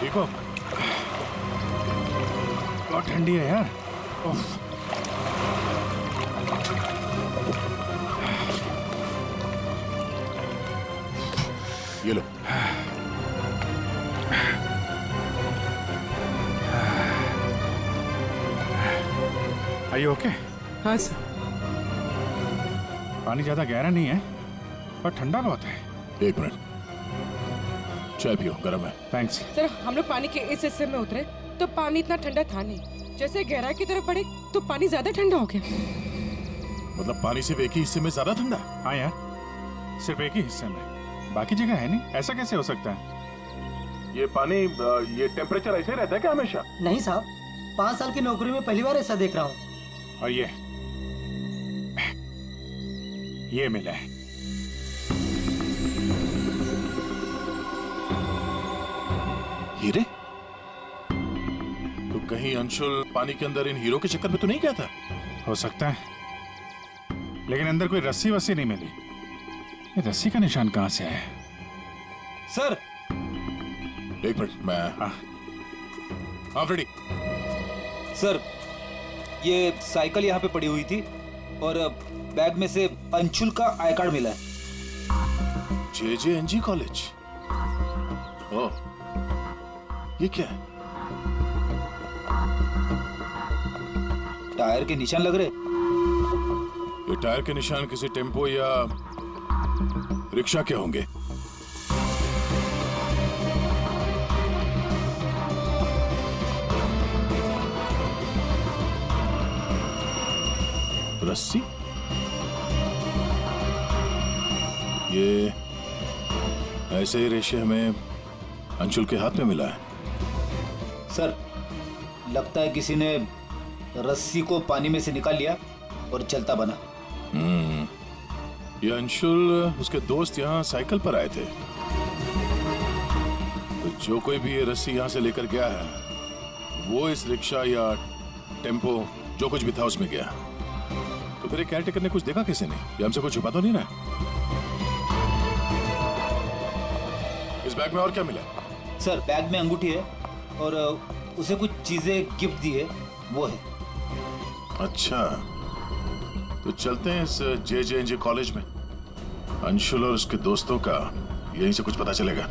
ठीक हो? बहुत ठंडी है यार। उफ। ये लो। Are you okay? हाँ सर। पानी ज्यादा गहरा नहीं है और ठंडा बहुत है। एक मिनट, चाय पियो, गर्म है। थैंक्स। सर हम लोग पानी के इस हिस्से में उतरे तो पानी इतना ठंडा था नहीं, जैसे गहराई की तरफ बढ़े तो पानी ज्यादा ठंडा हो गया। मतलब पानी सिर्फ एक ही हिस्से में ज्यादा ठंडा? हाँ यार, सिर्फ एक ही हिस्से में, बाकी जगह है नहीं। ऐसा कैसे हो सकता है? ये पानी, ये टेम्परेचर ऐसे रहता है क्या हमेशा? नहीं साहब, 5 साल की नौकरी में पहली बार ऐसा देख रहा हूँ। और ये मिला है। हीरे? तो कहीं अंशुल पानी के अंदर इन हीरो के चक्कर में तो नहीं गया था? हो सकता है, लेकिन अंदर कोई रस्सी वस्सी नहीं मिली। ये रस्सी का निशान कहाँ से आया? सर एक मिनट, मैं हाँ रेडी। सर, ये साइकिल यहाँ पे पड़ी हुई थी और बैग में से अंशुल का आई कार्ड मिला है। JJNG college? ओह, ये क्या है? टायर के निशान लग रहे। ये टायर के निशान किसी टेम्पो या रिक्शा के होंगे। रस्सी? ये ऐसे ही रेशे हमें अंशुल के हाथ में मिला है। सर, लगता है किसी ने रस्सी को पानी में से निकाल लिया और चलता बना। ये अंशुल, उसके दोस्त यहाँ साइकिल पर आए थे, तो जो कोई भी ये रस्सी यहाँ से लेकर गया है वो इस रिक्शा या टेम्पो जो कुछ भी था उसमें गया। तो फिर केयर टेकर ने कुछ देखा किसी ने? ये हमसे कुछ छुपा तो नहीं ना? इस बैग में और क्या मिला? सर, बैग में अंगूठी है और उसे कुछ चीजें गिफ्ट दी है, वो है। अच्छा, तो चलते हैं इस JJNG कॉलेज में। अंशुल और उसके दोस्तों का यहीं से कुछ पता चलेगा।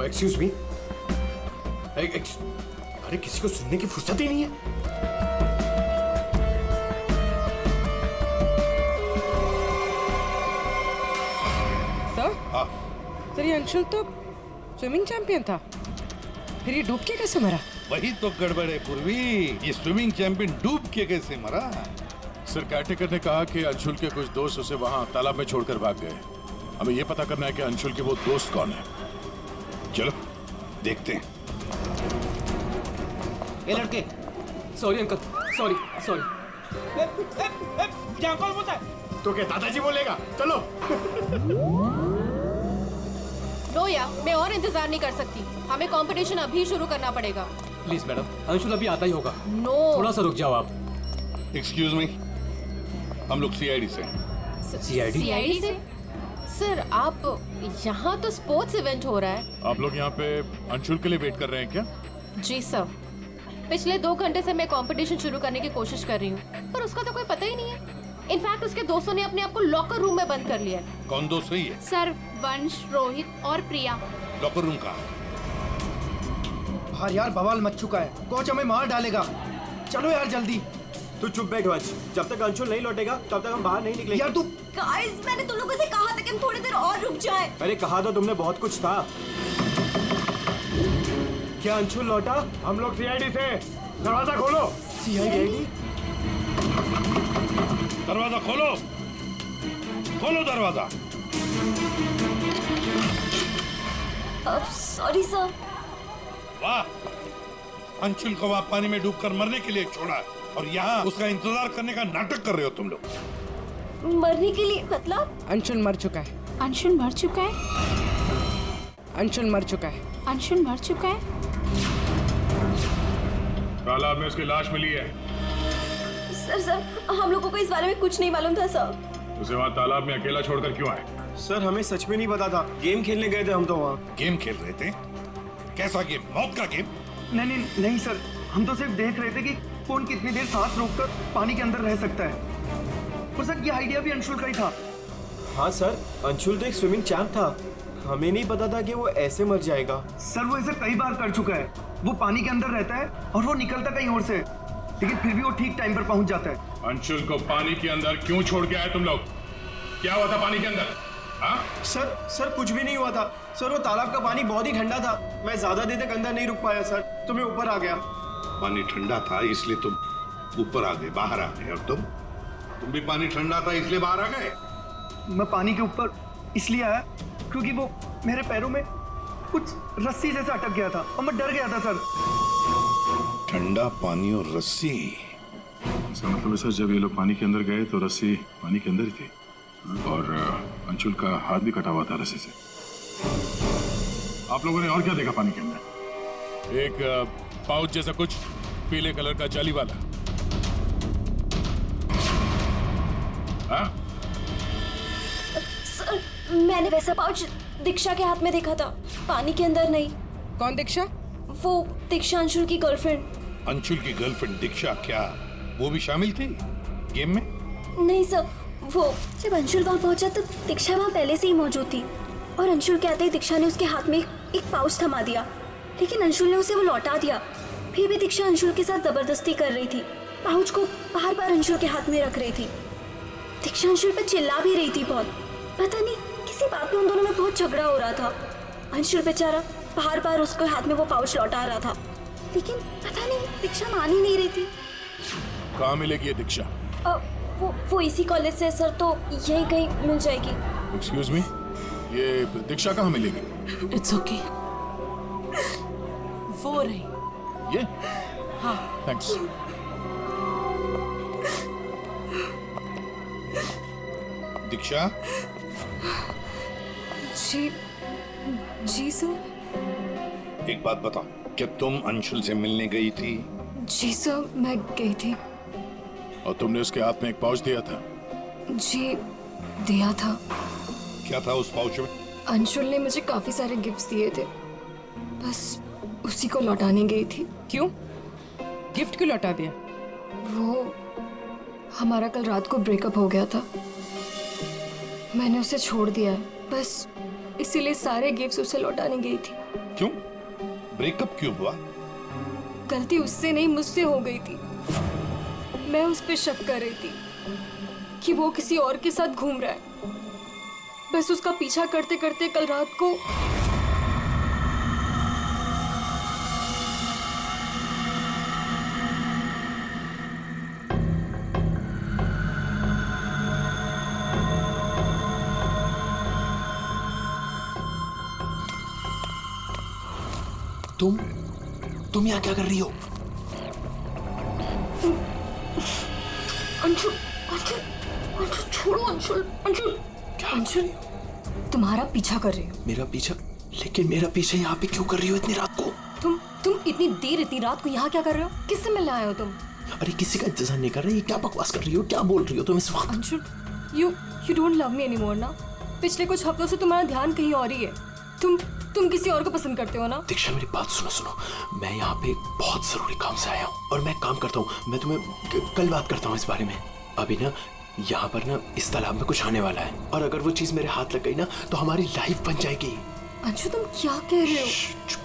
एक्सक्यूज मी, अरे किसी को सुनने की फुर्सत ही नहीं है। सर ये अंशुल तो स्विमिंग चैंपियन था, फिर ये डूब के कैसे मरा? वही तो गड़बड़ है पूर्वी, ये स्विमिंग चैंपियन डूब के कैसे मरा? सर, केयरटेकर ने कहा कि अंशुल के कुछ दोस्त उसे वहां तालाब में छोड़कर भाग गए। हमें यह पता करना है कि अंशुल के वो दोस्त कौन है। चलो देखते हैं। ये लड़के, सॉरी अंकल, सॉरी सॉरी। क्या कौन बोलता है? तो क्या दादाजी बोलेगा? चलो। रोया, मैं और इंतजार नहीं कर सकती, हमें कंपटीशन अभी शुरू करना पड़ेगा। प्लीज मैडम, अंशुल अभी आता ही होगा। नो, थोड़ा सा रुक जाओ आप। एक्सक्यूज मी, हम लोग CID से। CID से? सर, आप यहाँ तो स्पोर्ट्स इवेंट हो रहा है। आप लोग यहाँ पे अंशुल के लिए वेट कर रहे हैं क्या? जी सर, पिछले 2 घंटे से मैं कंपटीशन शुरू करने की कोशिश कर रही हूँ, पर उसका तो कोई पता ही नहीं है। इनफैक्ट उसके दोस्तों ने अपने आप को लॉकर रूम में बंद कर लिया है। कौन दोस्त सही है? सर, वंश, रोहित और प्रिया। लॉकर रूम का? बाहर यार बवाल मच चुका है, कोच हमें मार डालेगा। चलो यार जल्दी। तू चुप बैठ वंश, जब तक अंशुल नहीं लौटेगा तब तक हम बाहर नहीं निकलेंगे। यार तू, गाइस, मैंने तुम लोगों से कहा था कि हम थोड़ी देर और रुक जाएं। अरे कहा तो तुमने बहुत कुछ था। क्या अंशुल लौटा? हम लोग CID से। दरवाजा खोलो। CID? दरवाजा खोलो, खोलो दरवाजा। Sorry sir. वाह, अंशुल को वहां पानी में डूबकर मरने के लिए छोड़ा और यहाँ उसका इंतजार करने का नाटक कर रहे हो तुम लोग। मरने के लिए मतलब? अंशुल मर चुका है। अंशुल मर चुका है? अंशुल मर चुका है। अंशुल मर चुका है? तालाब में उसकी लाश मिली है। सर हम लोगों को इस बारे में कुछ नहीं मालूम था सर। उसे वहाँ तालाब में अकेला छोड़कर क्यों आए? सर हमें सच में नहीं पता था, गेम खेलने गए थे हम तो वहाँ। गेम खेल रहे थे? कैसा गेम? मौत का गेम? नहीं सर, हम तो सिर्फ देख रहे थे कि कौन कितनी देर सांस रोककर पानी के अंदर रह सकता है। और सर ये आइडिया भी अंशुल का ही था। हाँ सर, अंशुल तो एक स्विमिंग चैंप था, हमें नहीं पता था कि वो ऐसे मर जाएगा। सर वो ऐसे कई बार कर चुका है, वो पानी के अंदर रहता है और वो निकलता कहीं और से, लेकिन फिर भी वो ठीक टाइम पर पहुंच जाता है। अंशुल को पानी के अंदर क्यों छोड़ के आए तुम लोग? क्या हुआ था पानी के अंदर? हाँ? सर कुछ भी नहीं हुआ था सर, वो तालाब का पानी बहुत ही ठंडा था, मैं ज्यादा देर तक अंदर नहीं रुक पाया सर, तो मैं ऊपर आ गया। पानी ठंडा था इसलिए तुम ऊपर आ गए, बाहर आ गए। और तुम भी पानी ठंडा था इसलिए बाहर आ गए? मैं पानी के ऊपर इसलिए आया क्योंकि वो मेरे पैरों में कुछ रस्सी जैसा अटक गया था और मैं डर गया था सर। ठंडा पानी और रस्सी? इसका मतलब है सर, जब ये लोग पानी के अंदर गए तो रस्सी पानी के अंदर ही थी और अंशुल का हाथ भी कटा हुआ था रस्सी से। आप लोगों ने और क्या देखा पानी के अंदर? एक पाउच जैसा कुछ, पीले कलर का जाली वाला। हाँ? सर मैंने वैसा पाउच दीक्षा के हाथ में देखा था, पानी के अंदर नहीं। कौन दीक्षा? वो दीक्षा अंशुल की गर्लफ्रेंड। अंशुल की गर्लफ्रेंड दीक्षा, क्या वो भी शामिल थी गेम में? नहीं सर, वो जब अंशुल वहाँ पहुंचा तब दीक्षा वहाँ पहले से ही मौजूद थी और अंशुल के आते ही दीक्षा ने उसके हाथ में एक पाउच थमा दिया, लेकिन अंशुल ने उसे वो लौटा दिया। फिर भी दीक्षा अंशुल के साथ जबरदस्ती कर रही थी, पाउच को बार बार अंशुल के हाथ में रख रही थी। दीक्षा अंशुल पर चिल्ला भी रही थी बहुत, पता नहीं किसी बात में उन दोनों में बहुत झगड़ा हो रहा था। अंशुल बेचारा बार बार उसके हाथ में वो पाउच लौटा रहा था, लेकिन पता नहीं दीक्षा मान ही नहीं रही थी। कहाँ मिलेगी ये दीक्षा? वो इसी कॉलेज से सर, तो यहीं कहीं मिल जाएगी। एक्सक्यूज मी, ये दीक्षा कहाँ मिलेगी? इट्स ओके, वो रही। ये? हाँ। थैंक्स। दीक्षा? जी सर। एक बात बताओ, क्या तुम अंशुल से मिलने गई थी? जी सर, मैं गई थी। और तुमने उसके हाथ में एक पाउच दिया था? जी दिया था। क्या था उस पाउच में? अंशुल ने मुझे काफी सारे गिफ्ट्स दिए थे, बस उसी को लौटाने गई थी। क्यों? गिफ्ट क्यों लौटा दिया? वो हमारा कल रात को ब्रेकअप हो गया था, मैंने उसे छोड़ दिया, बस इसीलिए सारे गिफ्ट्स उसे लौटाने गई थी। क्यों? ब्रेकअप क्यों हुआ? गलती उससे नहीं मुझसे हो गई थी। मैं उस पर शक कर रही थी कि वो किसी और के साथ घूम रहा है, बस उसका पीछा करते करते कल रात को तुम यहाँ क्या कर रही हो? अंशुल, अंशुल, अंशुल छोड़ो अंशुल, अंशुल। क्या? अंशुल तुम्हारा पीछा कर रही हो। मेरा पीछा? लेकिन मेरा पीछा यहाँ पे क्यों कर रही हो इतनी रात को? तुम इतनी देर इतनी रात को यहाँ क्या कर रहे हो? किससे मिलने आए हो तुम? अरे किसी का इंतजार नहीं कर रही, क्या बकवास कर रही हो, क्या बोल रही हो तुम इस वक्त? Anshul, you don't love me anymore ना? पिछले कुछ हफ्तों से तुम्हारा ध्यान कहीं और ही है। तुम किसी और को पसंद करते हो ना? दीक्षा मेरी बात सुनो, मैं यहाँ पे बहुत जरूरी काम से आया हूँ और मैं काम करता हूँ, मैं तुम्हें कल बात करता हूँ इस बारे में। अभी ना यहाँ पर ना इस तालाब में कुछ आने वाला है और अगर वो चीज मेरे हाथ लग गई ना तो हमारी लाइफ बन जाएगी। अंशु तुम क्या कह रहे हो?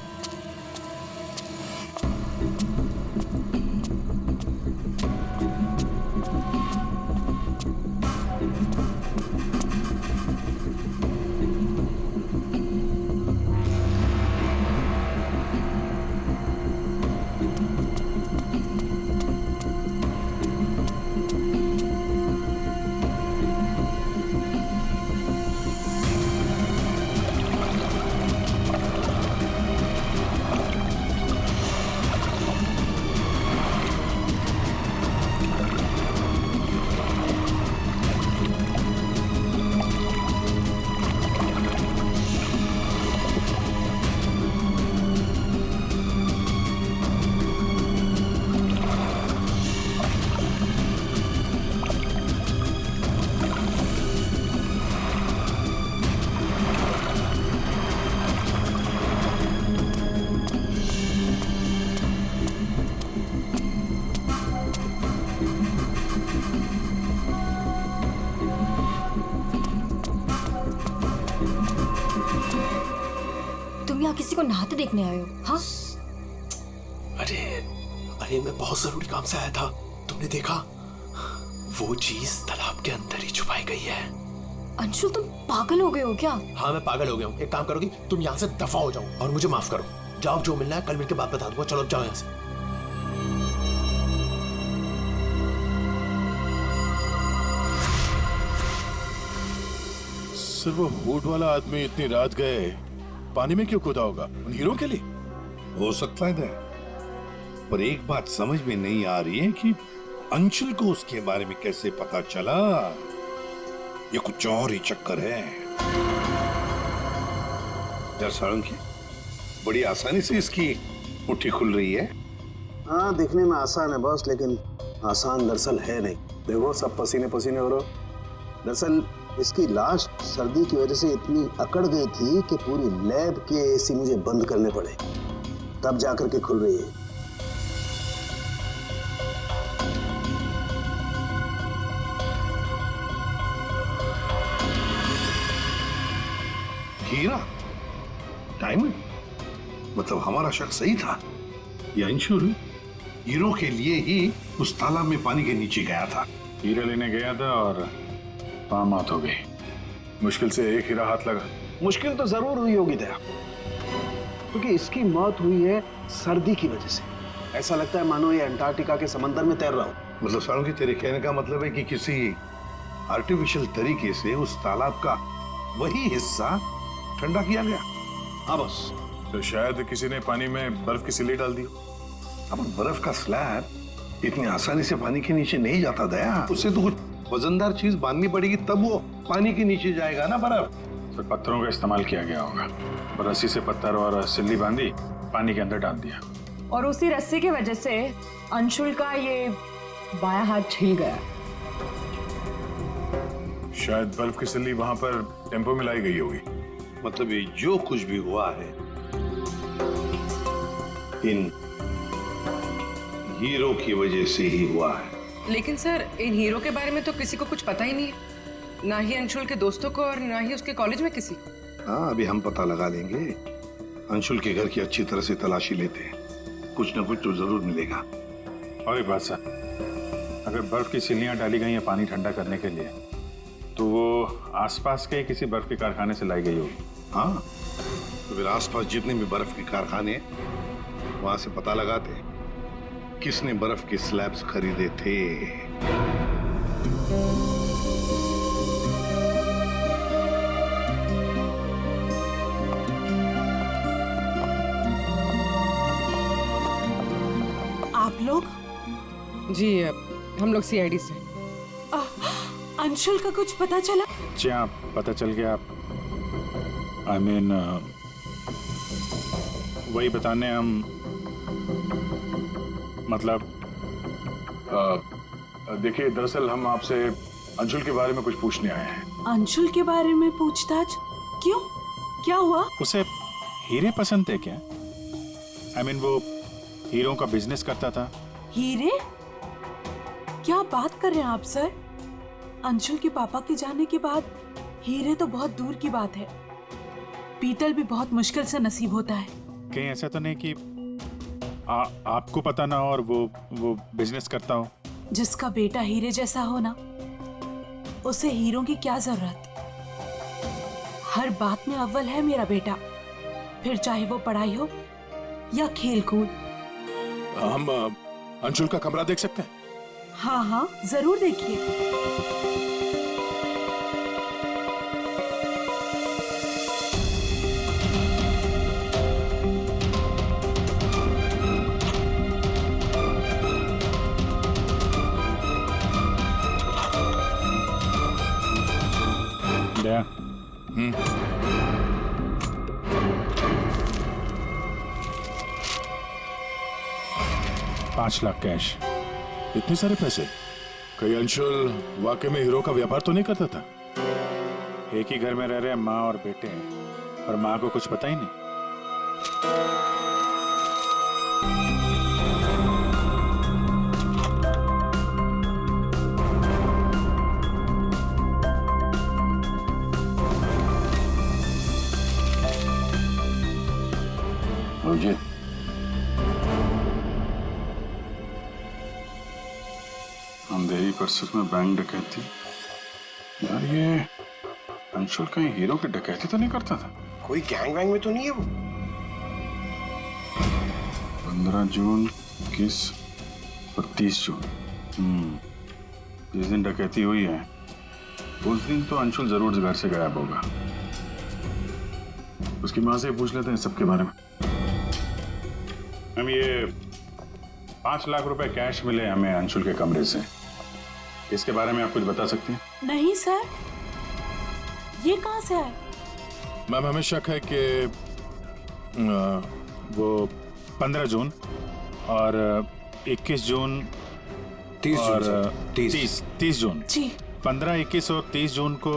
देखने आए हो? हाँ, अरे अरे मैं बहुत जरूरी काम से आया था। तुमने देखा? वो चीज तालाब के अंदर ही छुपाई गई है। अंशुल तुम पागल हो गए हो क्या? हाँ मैं पागल हो गया हूँ। एक काम करोगी, तुम यहाँ से दफा हो जाओ और मुझे माफ करो। जाओ, जो मिलना है कल मिलके बात बता दूंगा। चलो अब जाओ यहाँ से। सर वो हुड वाला आदमी इतनी रात गए पानी में क्यों कूदा होगा? उन हीरो के लिए? हो सकता है, पर एक बात समझ में नहीं आ रही है कि अंशुल को उसके बारे में कैसे पता चला। ये कुछ और ही चक्कर है। साळुंखे, बड़ी आसानी से इसकी मुट्ठी खुल रही है। हाँ, दिखने में आसान है बॉस, लेकिन आसान दरअसल है नहीं। देखो सब पसीने पसीने हो रहे हो। दरअसल इसकी लाश सर्दी की वजह से इतनी अकड़ गई थी कि पूरी लैब के एसी मुझे बंद करने पड़े, तब जाकर के खुल रही है। हीरा, डायमंड, मतलब हमारा शक सही था। ये अंशुल हीरो के लिए ही उस तालाब में पानी के नीचे गया था। हीरा लेने गया था और वहां मौत हो गई। मुश्किल से एक हीरा हाथ लगा। मुश्किल तो जरूर हुई होगी दया, क्योंकि इसकी मौत हुई है सर्दी की वजह से। ऐसा लगता है मानो ये अंटार्कटिका के समंदर में तैर रहा हो। मतलब साळुंखे, तेरे कहने का मतलब है कि किसी आर्टिफिशियल तरीके से उस तालाब का वही हिस्सा ठंडा किया गया। हाँ बस। तो शायद किसी ने पानी में बर्फ की सिल्ली डाल दी। अब बर्फ का स्लैब इतनी आसानी से पानी के नीचे नहीं जाता दया। उससे तो कुछ वजनदार चीज बांधनी पड़ेगी, तब वो पानी के नीचे जाएगा ना बर्फ। तो पत्थरों का इस्तेमाल किया गया होगा। रस्सी से पत्थर और सिल्ली बांधी, पानी के अंदर डाल दिया। और उसी रस्सी की वजह से अंशुल का ये बायां हाथ छिल गया। शायद बर्फ की सिल्ली वहां पर टेम्पो में लाई गई होगी। मतलब ये जो कुछ भी हुआ है इन हीरो की वजह से ही हुआ है। लेकिन सर, इन हीरो के बारे में तो किसी को कुछ पता ही नहीं है, ना ही अंशुल के दोस्तों को और ना ही उसके कॉलेज में किसी को। हाँ, अभी हम पता लगा लेंगे। अंशुल के घर की अच्छी तरह से तलाशी लेते हैं, कुछ ना कुछ तो जरूर मिलेगा। और एक बात सर, अगर बर्फ की सिल्लियां डाली गई हैं पानी ठंडा करने के लिए, तो वो आसपास के किसी बर्फ के कारखाने से लाई गई होगी। हाँ, तो फिर आसपास जितने भी बर्फ के कारखाने, वहां से पता लगाते किसने बर्फ के स्लैब्स खरीदे थे। आप लोग? जी, हम लोग सीआईडी से। अंशुल का कुछ पता चला? जी हाँ, पता चल गया। आई मीन वही बताने हम, मतलब देखिए, दरअसल हम आपसे अंशुल के बारे में कुछ पूछने आए हैं। अंशुल के बारे में पूछताछ? क्यों, क्या हुआ? उसे हीरे पसंद थे क्या? आई मीन वो हीरो का बिजनेस करता था। हीरे? क्या बात कर रहे हैं आप सर? अंशुल के पापा के जाने के बाद हीरे तो बहुत दूर की बात है। पीतल भी बहुत मुश्किल से नसीब होता है। कहीं ऐसा तो नहीं कि आपको पता ना हो और वो बिजनेस करता हो? जिसका बेटा हीरे जैसा हो ना, उसे हीरो की क्या जरूरत। हर बात में अव्वल है मेरा बेटा, फिर चाहे वो पढ़ाई हो या खेल कूद। हम अंशुल का कमरा देख सकते हैं? हाँ हाँ, जरूर देखिए। दया, 5 लाख कैश। इतने सारे पैसे? कहीं अंशुल वाकई में हीरो का व्यापार तो नहीं करता था? एक ही घर में रह रहे हैं माँ और बेटे, और माँ को कुछ पता ही नहीं। अंधेरी परसों में बैंक डकैती। यार ये अंशुल कहीं हीरो की डकैती तो नहीं करता था? कोई गैंग वैंग में तो नहीं है वो? 15 जून, 21 और 30 जून। जिस दिन डकैती हुई है उस दिन तो अंशुल जरूर घर से गायब होगा। उसकी माँ से पूछ लेते हैं सबके बारे में। हम ये 5 लाख रुपए कैश मिले हमें अंशुल के कमरे से, इसके बारे में आप कुछ बता सकती हैं? नहीं सर, ये कहाँ से आए? मैम हमें शक है कि वो 15 जून और 21 जून 30 और जून 30 जून जी। 15, 21 और 30 जून को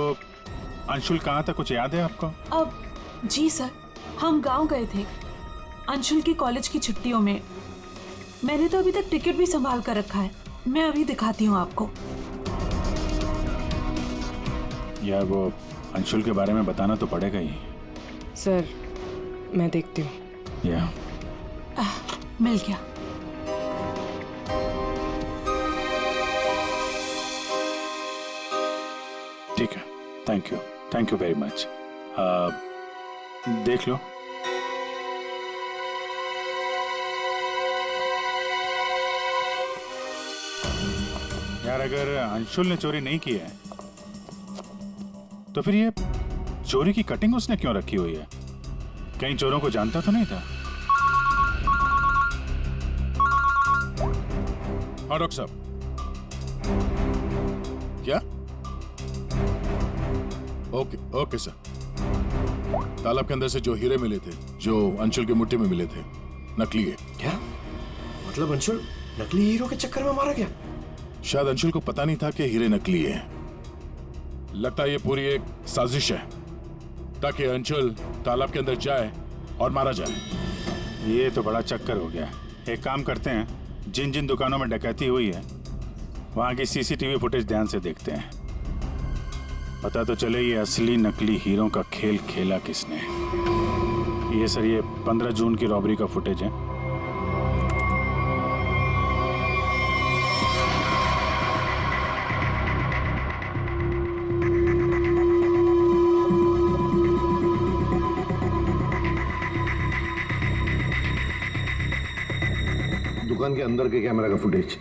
अंशुल कहाँ था, कुछ याद है आपको? अब जी सर, हम गांव गए थे अंशुल की कॉलेज की छुट्टियों में। मैंने तो अभी तक टिकट भी संभाल कर रखा है, मैं अभी दिखाती हूँ आपको। यार वो अंशुल के बारे में बताना तो पड़ेगा ही। सर मैं देखती हूँ। या मिल गया। ठीक है, थैंक यू वेरी मच। देख लो। यार अगर अंशुल ने चोरी नहीं की है तो फिर ये चोरी की कटिंग उसने क्यों रखी हुई है? कहीं चोरों को जानता तो नहीं था? हाँ डॉक्टर साहब। क्या? Okay sir. तालाब के अंदर से जो हीरे मिले थे, जो अंशुल की मुट्ठी में मिले थे, नकली है। क्या मतलब? अंशुल नकली हीरो के चक्कर में मारा गया? शायद अंशुल को पता नहीं था कि हीरे नकली है। लगता है ये पूरी एक साजिश है ताकि अंशुल तालाब के अंदर जाए और मारा जाए। ये तो बड़ा चक्कर हो गया। एक काम करते हैं, जिन जिन दुकानों में डकैती हुई है वहां की सीसीटीवी फुटेज ध्यान से देखते हैं, पता तो चले ये असली नकली हीरो का खेल खेला किसने। ये सर, ये 15 जून की रॉबरी का फुटेज है। दुकान के अंदर के कैमरा का फुटेज।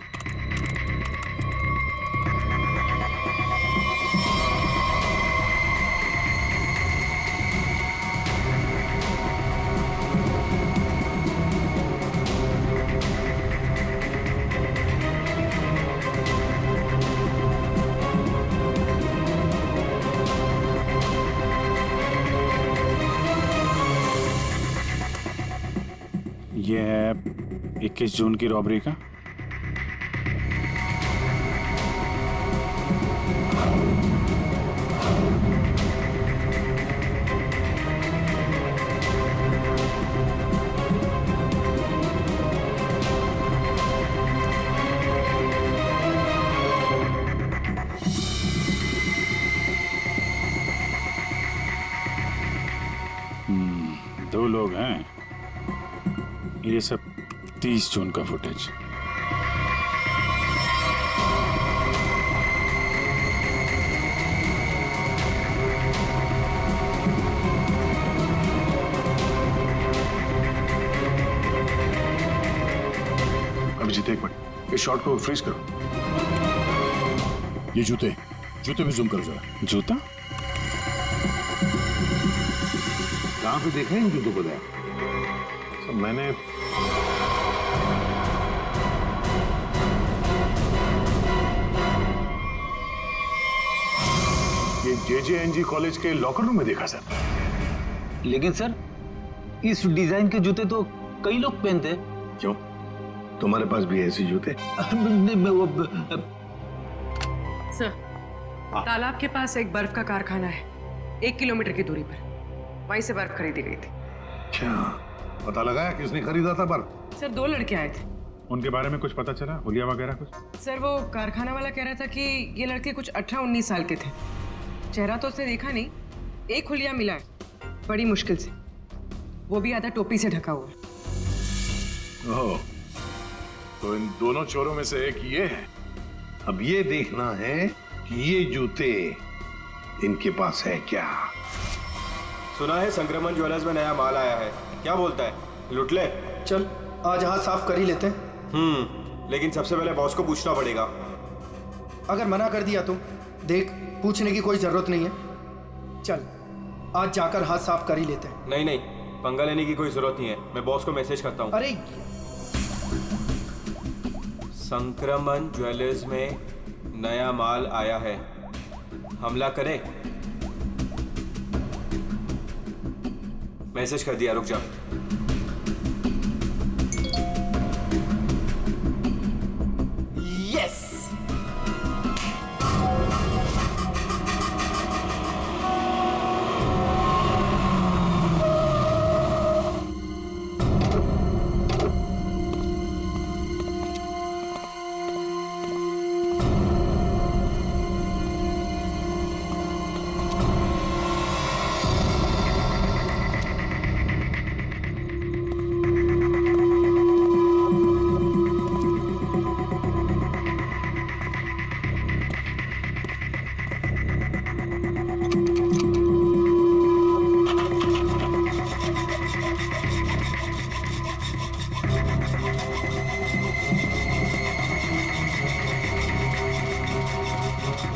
ये है 21 जून की रॉबरी का। दो लोग हैं। ये सब 30 जून का फुटेज। अभिजीत एक मिनट, इस शॉट को फ्रीज करो। ये जूते भी जूम करो जरा। जूता कहाँ पे देखा है इन जूतों को? तो मैंने ये JJNG कॉलेज के लॉकर रूम में देखा सर। लेकिन सर इस डिजाइन के जूते तो कई लोग पहनते हैं। क्यों, तुम्हारे पास भी ऐसे जूते? सर तालाब के पास एक बर्फ का कारखाना है, 1 किलोमीटर की दूरी पर। वहीं से बर्फ खरीदी गई थी। क्या पता लगाया किसने खरीदा था बर्फ? सर 2 लड़के आए थे। उनके बारे में कुछ पता चला, हुलिया वगैरह कुछ? सर वो कारखाना वाला कह रहा था कि ये लड़के कुछ 18-19 साल के थे। चेहरा तो उसने देखा नहीं, एक हुलिया मिला है बड़ी मुश्किल से, वो भी आधा टोपी से ढका हुआ है। ओह, तो इन दोनों चोरों में से एक ये है अब ये देखना है कि ये जूते इनके पास है क्या। सुना है संक्रमण ज्वेलर्स में नया माल आया है, क्या बोलता है, लुट ले? चल आज हाथ साफ कर ही लेते हैं। लेकिन सबसे पहले बॉस को पूछना पड़ेगा। अगर मना कर दिया तो देख, पूछने की कोई जरूरत नहीं है। चल आज जाकर हाथ साफ कर ही लेते हैं। नहीं नहीं, पंगा लेने की कोई जरूरत नहीं है, मैं बॉस को मैसेज करता हूँ। अरे संक्रमण ज्वेलर्स में नया माल आया है, हमला करे। मैसेज कर दिया, रुक जा। यस।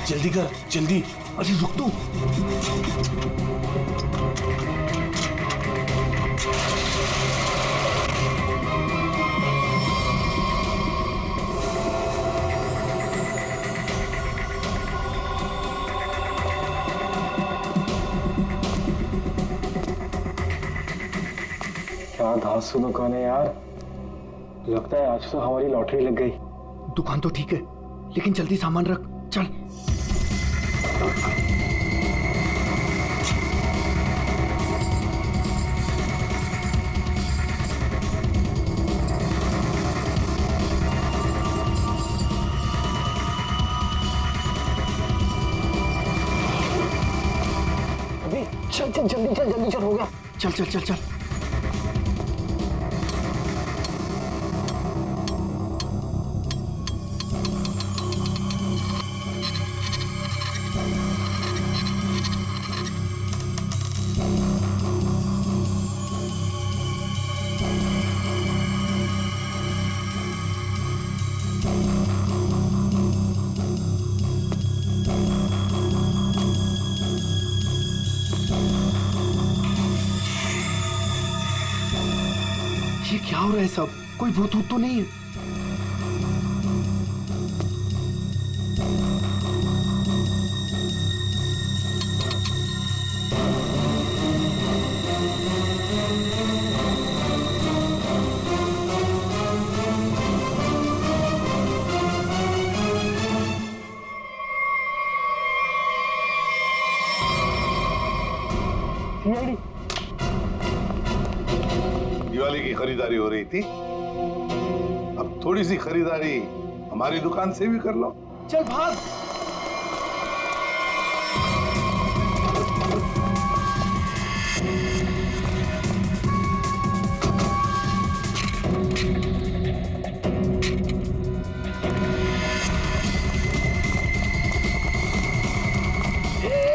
जल्दी कर, जल्दी। अरे रुक तू। क्या धांसू दुकान है यार, लगता है आज तो हमारी लॉटरी लग गई। दुकान तो ठीक है, लेकिन जल्दी सामान रख, चल। अभी चल चल, जल्दी चल, जल्दी चल, हो गया। चल चल चल चल। ये क्या हो रहा है सब? कोई भूत तो नहीं है? दिवाली की खरीदारी हो रही थी, अब थोड़ी सी खरीदारी हमारी दुकान से भी कर लो। चल भाग।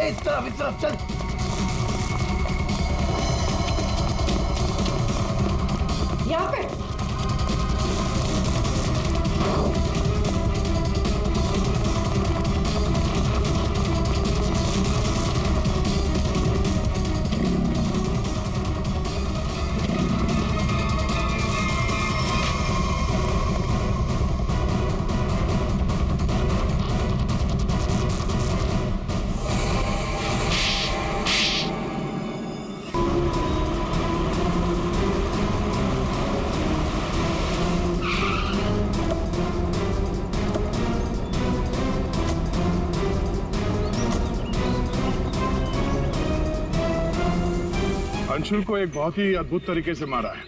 इस तरफ चल। यहाँ पे अंशुल को एक बहुत ही अद्भुत तरीके से मारा है।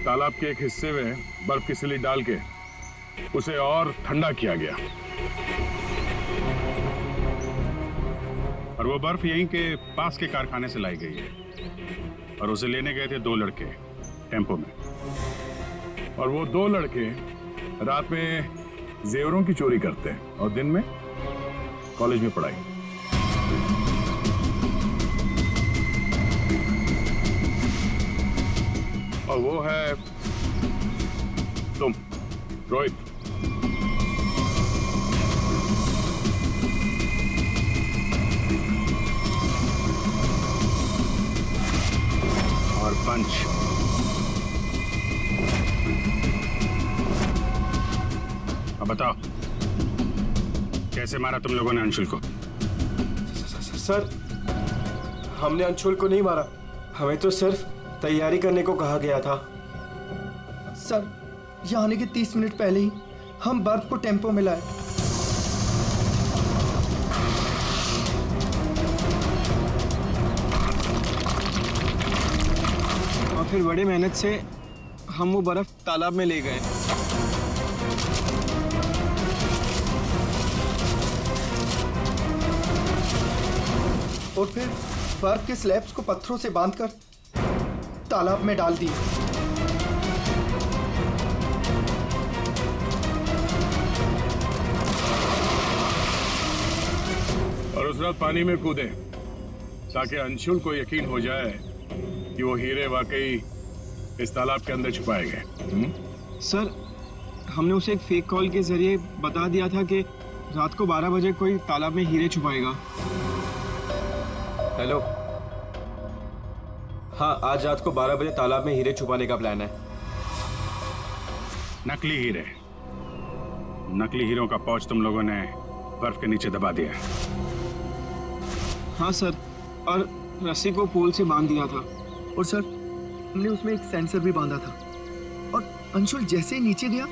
तालाब के एक हिस्से में बर्फ की सिल्ली डाल के उसे और ठंडा किया गया, और वो बर्फ यहीं के पास के कारखाने से लाई गई है, और उसे लेने गए थे 2 लड़के टेम्पो में, और वो 2 लड़के रात में जेवरों की चोरी करते हैं और दिन में कॉलेज में पढ़ाई। और वो है तुम, रोहित। और पंच। अब बताओ, कैसे मारा तुम लोगों ने अंशुल को? सर, हमने अंशुल को नहीं मारा, हमें तो सिर्फ तैयारी करने को कहा गया था। सर, यहाँ आने के 30 मिनट पहले ही हम बर्फ को टेम्पो में लाए। और फिर बड़ी मेहनत से हम वो बर्फ तालाब में ले गए। और फिर बर्फ के स्लैब्स को पत्थरों से बांधकर तालाब में डाल दिए। और उस रात पानी में कूदे ताकि अंशुल को यकीन हो जाए कि वो हीरे वाकई इस तालाब के अंदर छुपाए गए। सर, हमने उसे एक फेक कॉल के जरिए बता दिया था कि रात को 12 बजे कोई तालाब में हीरे छुपाएगा। हेलो, हाँ, आज रात को 12 बजे तालाब में हीरे छुपाने का प्लान है। नकली हीरे, नकली हीरों का पाउच तुम लोगों ने बर्फ के नीचे दबा दिया। हाँ सर, और रस्सी को पोल से बांध दिया था। और सर, हमने उसमें एक सेंसर भी बांधा था। और अंशुल जैसे ही नीचे गया,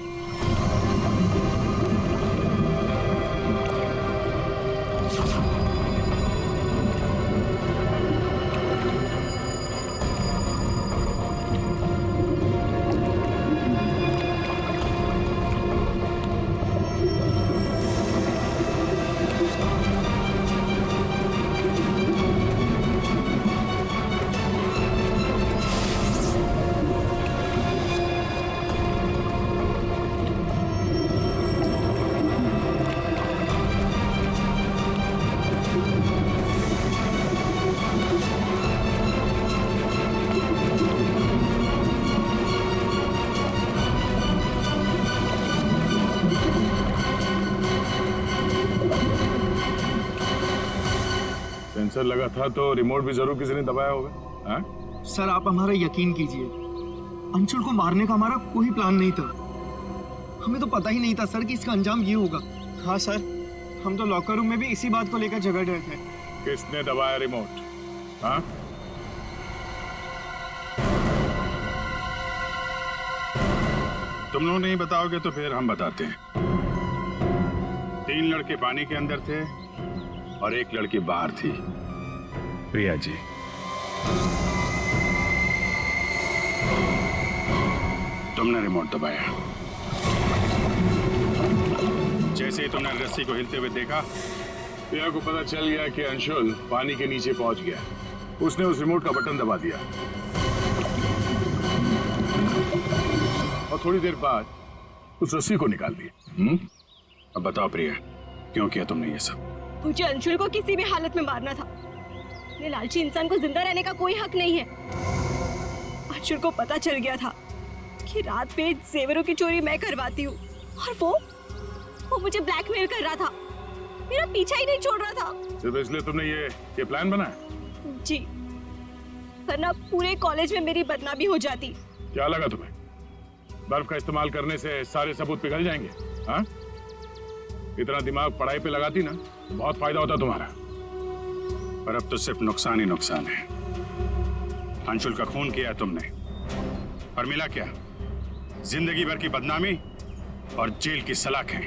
सेंसर लगा था तो रिमोट भी जरूर किसी ने दबाया होगा। हाँ? सर आप हमारा यकीन कीजिए, अंशुल को मारने का हमारा कोई प्लान नहीं था। हमें तो पता ही नहीं था सर कि इसका अंजाम ये होगा। हाँ सर, हम तो लॉकर रूम में भी इसी बात को लेकर झगड़ रहे थे। किसने दबाया रिमोट? हाँ? तुम लोग नहीं बताओगे तो फिर हम बताते हैं। 3 लड़के पानी के अंदर थे और 1 लड़की बाहर थी, प्रिया जी। तुमने रिमोट दबाया। जैसे ही तुमने रस्सी को हिलते हुए देखा, प्रिया को पता चल गया कि अंशुल पानी के नीचे पहुंच गया। उसने उस रिमोट का बटन दबा दिया और थोड़ी देर बाद उस रस्सी को निकाल दिया। अब बताओ प्रिया, क्यों किया तुमने ये सब? मुझे अंशुल को किसी भी हालत में मारना था। ये लालची इंसान को जिंदा रहने का कोई हक नहीं है। अंशुल को पता चल गया था कि रात में जेवरों की चोरी मैं करवाती हूँ, और वो मुझे ब्लैकमेल कर रहा था, मेरा पीछा ही नहीं छोड़ रहा था। सिर्फ इसलिए तुमने ये प्लान बनाया? जी, वरना पूरे कॉलेज में मेरी बदनामी हो जाती। क्या लगा तुम्हें बर्फ का इस्तेमाल करने से सारे सबूत पिघल जाएंगे? हाँ? इतना दिमाग पढ़ाई पे लगाती ना तो बहुत फायदा होता तुम्हारा। पर अब तो सिर्फ नुकसान ही नुकसान है। अंशुल का खून किया तुमने, और मिला क्या? जिंदगी भर की बदनामी और जेल की सलाखें।